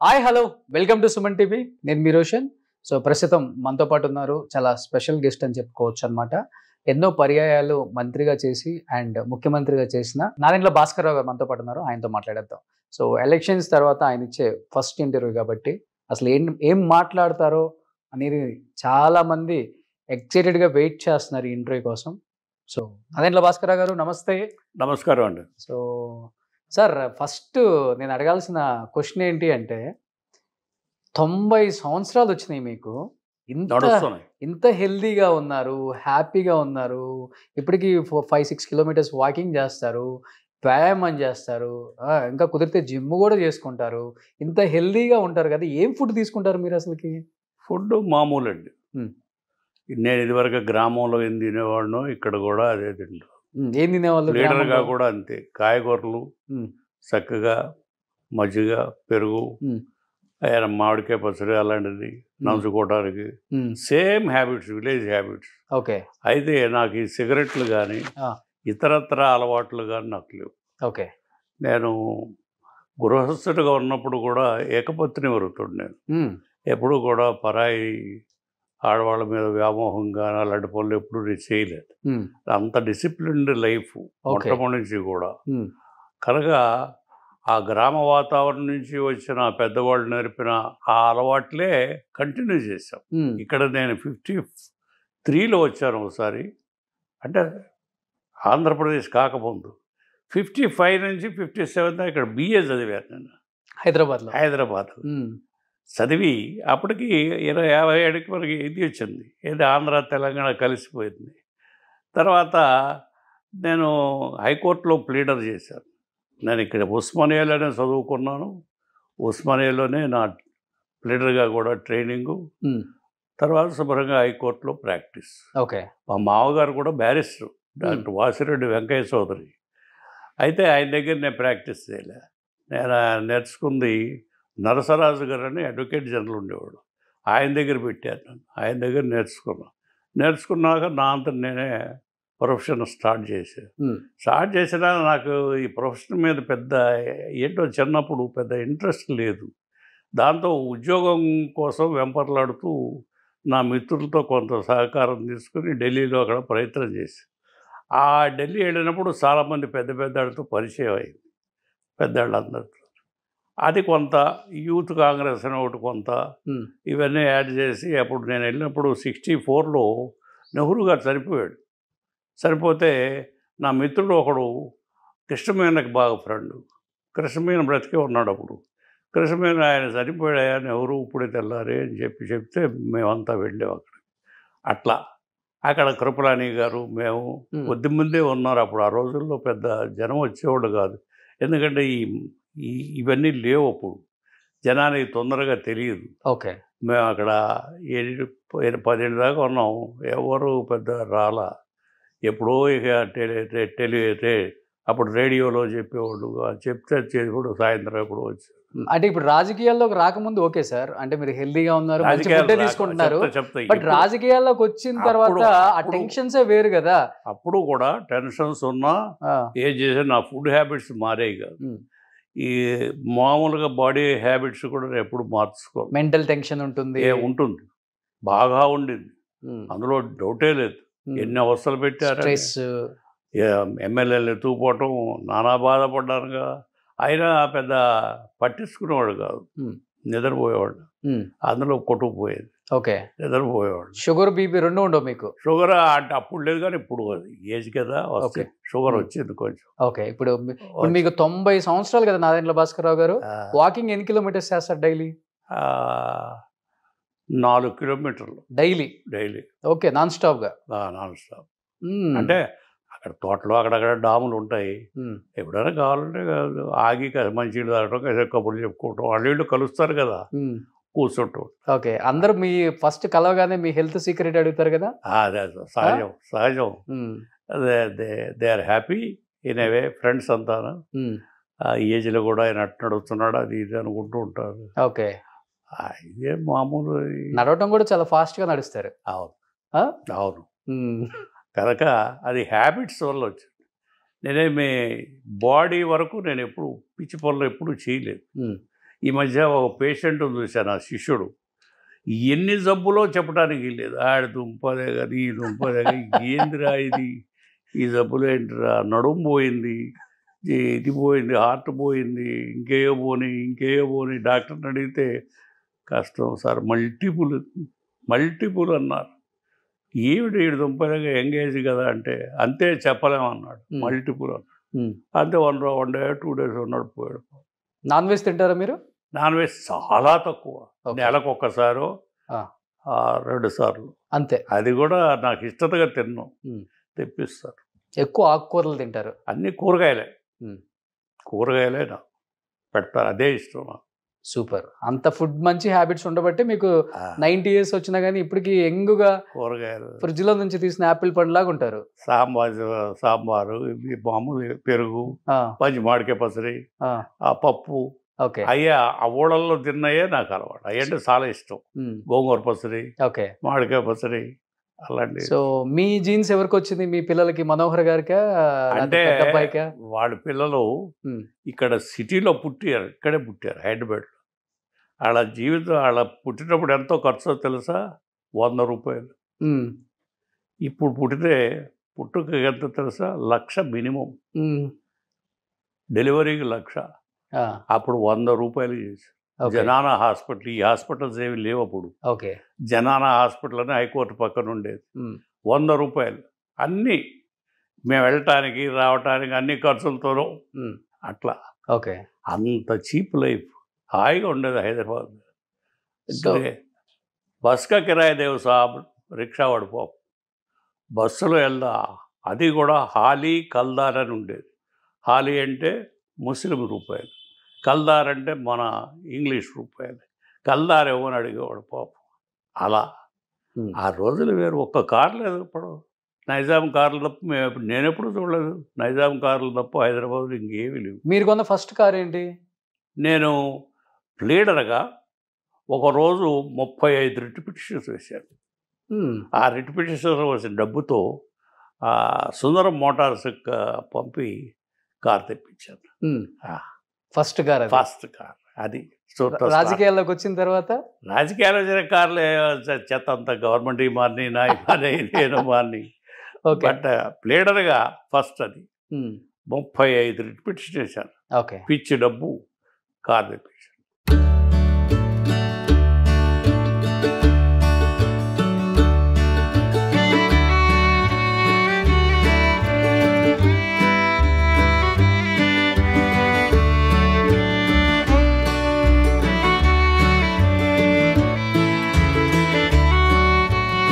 Hi hello welcome to Suman TV. నేను మీ Roshan. So ప్రస్తుతం మనతో పాటు ఉన్నారు చాలా స్పెషల్ గెస్ట్ అని చెప్పుకోవచ్చు అనమాట. ఎన్నో పర్యాయాలు మంత్రిగా చేసి అండ్ ముఖ్యమంత్రిగా చేసిన నాదెండ్ల భాస్కర్ రావు గారు మనతో పాటు ఉన్నారు. ఆయనతో మాట్లాడేద్దాం. సో ఎలక్షన్స్ తర్వాత ఆయన ఇచ్చే ఫస్ట్ ఇంటర్వ్యూ కాబట్టి అసలు ఏం మాట్లాడతారో అనేది చాలా మంది ఎక్సైటెడ్గా వెయిట్ చేస్తున్నారు ఈ ఇంటర్వ్యూ కోసం. సో నాదెండ్ల భాస్కర్ రావు గారు నమస్తే. నమస్కారం అండి. సో సార్ ఫస్ట్ నేను అడగాల్సిన క్వశ్చన్ ఏంటి అంటే 90 సంవత్సరాలు వచ్చినాయి మీకు, ఇంత హెల్దీగా ఉన్నారు, హ్యాపీగా ఉన్నారు. ఇప్పటికి 5-6 కిలోమీటర్స్ వాకింగ్ చేస్తారు, వ్యాయామం చేస్తారు, ఇంకా కుదిరితే జిమ్ కూడా చేసుకుంటారు. ఇంత హెల్దీగా ఉంటారు కదా, ఏం ఫుడ్ తీసుకుంటారు మీరు అసలుకి? ఫుడ్ మామూలు అండి. నేను ఇదివరకు గ్రామంలో ఏం తినేవాడినో ఇక్కడ కూడా అదే తింటాను. ఏం తినేవాళ్ళు? లీడర్గా కూడా అంతే, కాయగూరలు చక్కగా, మజ్జిగ, పెరుగు, మామిడికాయ పచ్చడి అలాంటిది నంచుకోవడానికి. Same habits, village habits. Okay. అయితే నాకు ఈ సిగరెట్లు కానీ ఇతరత్ర అలవాట్లు కానీ నాకు లేవు. ఓకే. నేను గృహస్థుడిగా ఉన్నప్పుడు కూడా ఏకపత్ని వరుతుడు. నేను ఎప్పుడు కూడా పరాయి ఆడవాళ్ళ మీద వ్యామోహం కానీ అలాంటి పనులు ఎప్పుడు చేయలేదు. అంత డిసిప్లిన్డ్ లైఫ్ మొట్టమొదటి నుంచి కూడా. కనుక ఆ గ్రామ వాతావరణం నుంచి వచ్చిన పెద్దవాళ్ళు నేర్పిన ఆ అలవాట్లే కంటిన్యూ చేశాం. ఇక్కడ నేను 53లో వచ్చాను ఒకసారి, అంటే ఆంధ్రప్రదేశ్ కాకముందు. 55 నుంచి 57 దాకా ఇక్కడ BA చదివాను నేను హైదరాబాద్ చదివి అప్పటికి 50 మనకి ఇది వచ్చింది, ఏదో ఆంధ్ర తెలంగాణ కలిసిపోయింది. తర్వాత నేను హైకోర్టులో ప్లీడర్ చేశాను. నేను ఇక్కడ ఉస్మానియాలోనే చదువుకున్నాను, ఉస్మానియాలోనే నా ప్లీడర్గా కూడా ట్రైనింగు, తర్వాత శుభ్రంగా హైకోర్టులో ప్రాక్టీస్. ఓకే. మా మామగారు కూడా బ్యారిస్టర్, డాక్టర్ వాసిరెడ్డి వెంకయ్య చౌదరి. అయితే ఆయన దగ్గర నేను ప్రాక్టీస్ చేయలే. నేను నేర్చుకుంది నరసరాజు గారు అని అడ్వకేట్ జనరల్ ఉండేవాడు, ఆయన దగ్గర పెట్టాను. నన్ను ఆయన దగ్గర నేర్చుకున్నాక నా అంతా నేనే ప్రొఫెషన్ స్టార్ట్ చేసినా నాకు ఈ ప్రొఫెషన్ మీద పెద్ద ఏంటో చిన్నప్పుడు పెద్ద ఇంట్రెస్ట్ లేదు. దాంతో ఉద్యోగం కోసం వెంపర్లాడుతూ నా మిత్రులతో కొంత సహకారం తీసుకుని ఢిల్లీలో అక్కడ ప్రయత్నం చేసి, ఆ ఢిల్లీ వెళ్ళినప్పుడు చాలామంది పెద్దవాళ్ళతో పరిచయం అయింది, పెద్దవాళ్ళందరితో. అది కొంత యూత్ కాంగ్రెస్ అని ఒకటి కొంత ఇవన్నీ యాడ్ చేసి, అప్పుడు నేను వెళ్ళినప్పుడు 64లో నెహ్రూ గారు చనిపోతే నా మిత్రుడు ఒకడు కృష్ణమేనకి బాగా ఫ్రెండ్, కృష్ణమేన బ్రతికే ఉన్నాడు అప్పుడు. కృష్ణమేన ఆయన చనిపోయాయా నెహ్రూ ఇప్పుడే తెల్లారే అని చెప్తే మేమంతా వెళ్ళాం అక్కడ. అట్లా అక్కడ కృపలాని గారు మేము కొద్ది మందే ఉన్నారు అప్పుడు. ఆ రోజుల్లో పెద్ద జనం వచ్చేవాళ్ళు కాదు, ఎందుకంటే ఇవన్నీ లేవు అప్పుడు, జనానికి తొందరగా తెలియదు. ఓకే. మేము అక్కడ 10 దాకా ఉన్నాం, ఎవరు పెద్ద రాలా. ఎప్పుడో ఇక అప్పుడు రేడియోలో చెప్పేవాళ్ళు, చెప్తే కూడా సాయంత్రం ఎప్పుడు వచ్చి. అంటే ఇప్పుడు రాజకీయాల్లోకి రాకముందు ఓకే సార్, అంటే మీరు హెల్దీగా ఉన్నారు, తీసుకుంటున్నారు. బట్ రాజకీయాల్లోకి వచ్చిన తర్వాత ఆ టెన్షన్సే వేరు కదా. అప్పుడు కూడా టెన్షన్స్ ఉన్నా ఏం చేసా, నా ఫుడ్ హ్యాబిట్స్ మారేవి కాదు. ఈ మామూలుగా బాడీ హ్యాబిట్స్ కూడా ఎప్పుడు మార్చుకోవాలి. మెంటల్ టెన్షన్ ఉంటుంది, బాగా ఉండింది, అందులో డౌటే లేదు. ఎన్ని అవస్థలు పెట్టారు, ఎమ్మెల్యేలు ఎత్తుకుపోవటం, నానా బాధపడ్డానుగా. అయినా పెద్ద పట్టించుకునేవాడు కాదు, నిద్రపోయేవాడు, అందులో కొట్టుకుపోయేది. ఓకే. నిద్రపోయేవాడు. షుగర్ బీపీ రెండు ఉండవు మీకు? షుగర్ అంటే అప్పుడు లేదు, కానీ ఇప్పుడు ఏజ్ కదా వస్తే షుగర్ వచ్చింది కొంచెం. ఓకే. ఇప్పుడు మీకు 90 సంవత్సరాలు కదా నాదెండ్ల భాస్కర్ రావు గారు, వాకింగ్ ఎన్ని కిలోమీటర్స్ చేస్తారు డైలీ? 4 కిలోమీటర్లు డైలీ. ఓకే. Non stop. అంటే అక్కడ తోటలో అక్కడక్కడ డాములు ఉంటాయి, ఎప్పుడైనా కావాలంటే ఆగి మంచినీళ్ళు తాగటం, కబుర్లు చెప్పుకోవటం, వాళ్ళు కలుస్తారు కదా, కూర్చుంటాం. ఓకే. అందరూ మీ ఫస్ట్ కలవగానే మీ హెల్త్ సీక్రెట్ అడుగుతారు కదా? అదే సహజం. They are happy in a way. Friends అంతా ఈ ఏజ్లో కూడా ఆయన అట్టు నడుస్తున్నాడు అది ఇది అనుకుంటూ ఉంటారు. ఓకే. ఇదే మామూలు. నడవటం కూడా చాలా ఫాస్ట్గా నడుస్తారు. అవును. కనుక అది హ్యాబిట్స్ వల్ల వచ్చింది. నేనేమి బాడీ వరకు నేను ఎప్పుడు పిచ్చి పనులు ఎప్పుడు చేయలేదు. ఈ మధ్య ఒక పేషెంట్ చూశాను, ఆ శిష్యుడు ఎన్ని జబ్బులో చెప్పడానికి లేదు. ఆడ దుంపదే కానీ ఈ దుంపదే కానీ ఏందిరా ఇది, ఈ జబ్బులు ఏంటిరా, నడుము పోయింది, ఇది పోయింది, హార్ట్ పోయింది, ఇంకేయో పోని డాక్టర్ని అడిగితే కష్టం సార్, మల్టిపుల్ అన్నారు. ఏమిటి వీడు దుంపదగా ఎంగేజ్ కదా అంటే, అంతే చెప్పలేమన్నాడు. మల్టిపుల్ అన్నాడు. అంతే 1 day 2 days ఉన్నాడు, పోయాడు. నాన్ వెజ్ తింటారా మీరు? నాన్ వెజ్ చాలా తక్కువ, నెలకు ఒక్కసారో 2 సార్లు అంతే. అది కూడా నాకు ఇష్టతగా తిన్నాం, తెప్పిస్తారు. ఎక్కువ ఆకుకూరలు తింటారు? అన్ని కూరగాయలే నాకు పెడతారు, అదే ఇష్టం నాకు. సూపర్. అంత ఫుడ్ మంచి హ్యాబిట్స్ ఉండబట్టి మీకు 90 years వచ్చినా కానీ ఇప్పటికి యంగ్గా కూరగాయలు ఫ్రిడ్జ్లో నుంచి తీసిన యాపిల్ పండులాగా ఉంటారు. సాంబారు, మామూలు పెరుగు, పచ్చి మామిడికాయ పచ్చడి, ఆ పప్పు, అయ్యా ఆ ఊళ్ళల్లో తిన్నాయే నాకు అలవాటు. అయ్యంటే చాలా ఇష్టం. గోంగూర పచ్చడి, మామిడికాయ పచ్చడి అలాంటి. సో మీ జీన్స్ ఎవరికి వచ్చింది? మీ పిల్లలకి, మనోహర్ గారికా అంటే అబ్బాయికా? వాళ్ళ పిల్లలు ఇక్కడ సిటీలో పుట్టారు, ఇక్కడే పుట్టారు, హైదరాబాద్. వాళ్ళ జీవితం, వాళ్ళ పుట్టినప్పుడు ఎంతో ఖర్చో తెలుసా? 100 రూపాయలు. ఇప్పుడు పుట్టుక ఎంత తెలుసా? 1,00,000 మినిమం. డెలివరీకి 1,00,000. అప్పుడు 100 రూపాయలు చేసి జనానా హాస్పిటల్, ఈ హాస్పిటల్స్ ఏమి లేవు అప్పుడు. జనానా హాస్పిటల్ అని హైకోర్టు పక్కన ఉండేది. 100 రూపాయలు అన్నీ, మేము వెళ్ళటానికి రావటానికి అన్ని ఖర్చులతోనూ అట్లా. అంత చీప్ లైఫ్, హాయిగా ఉండేది హైదరాబాద్. బస్కా కిరాయి దేవు సాబ్, రిక్షా పడిపోం, బస్సులో వెళ్దా. అది కూడా హాలీ కల్దార్ అని ఉండేది. హాలీ అంటే ముస్లిం రూపాయలు, కల్దార్ అంటే మన ఇంగ్లీష్ రూపాయలు. కల్దార్ ఇవ్వని అడిగేవాడు పాపం. అలా ఆ రోజులు వేరు. ఒక్క కారు లేదు ఇప్పుడు. నైజాం కార్లు తప్ప నేను ఎప్పుడు చూడలేదు. నైజాం కార్లు తప్ప హైదరాబాద్లో ఇంకేమీ లేవు. మీరు కొన్న ఫస్ట్ కార్ ఏంటి? నేను ప్లీడర్గా ఒకరోజు 35 రిట్ పిటిషన్స్ వేశాను. ఆ రిట్ పిటిషన్స్ వచ్చిన డబ్బుతో సుందరం మోటార్స్ పంపి కార్ తెప్పించాను. ఫస్ట్ కార్ అది. రాజకీయాల్లోకి వచ్చిన తర్వాత రాజకీయాలు వచ్చిన కార్లే చెత్త అంతా గవర్నమెంట్ మారిని, నా నేను మారిని. బట్ ప్లీడర్గా ఫస్ట్ అది 35 రిట్ పిటిషన్ వేశాను. పిచ్చి డబ్బు కార్ తెప్పించాను.